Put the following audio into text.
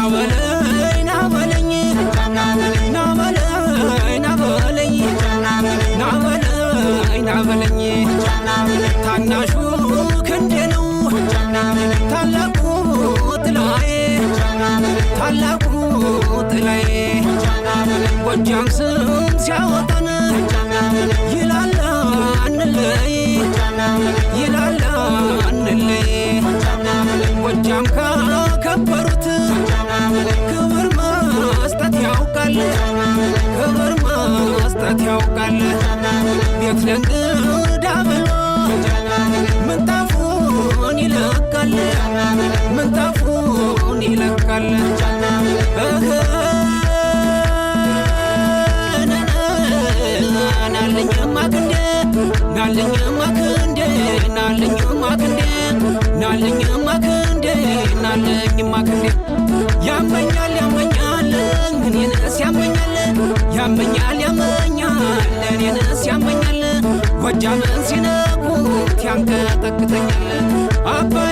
ናበለኝ ናበለኝ ናበለኝ ናበለኝ ናበለኝ ናበለኝ ታናሹ ክንዴ ነው ታላቁ ጥላዬ ታላቁ ጥላዬ ጎጃም ስም ሲያወጣን ይላል አንለይ ይላል አንለይ ጎጃም ካከበሩት ክብር መስጠት ያውቃል ክብር መስጠት ያውቃል ቤት ለእንግዳ ብሎ ምንጣፉን ይለቃል ምንጣፉን ይለቃል ናልኝማ ክንዴ ናልኝማ ክንዴ ናልኝማ ክንዴ ናልኝማ ክንዴ ናልኝማ ክንዴ ያመኛል ያመኛል እኔንስ ያመኛል ያመኛል ያመኛል እኔንስ ያመኛል ጎጃምን ሲነኩት ያንቀጠቅጠኛል አባይ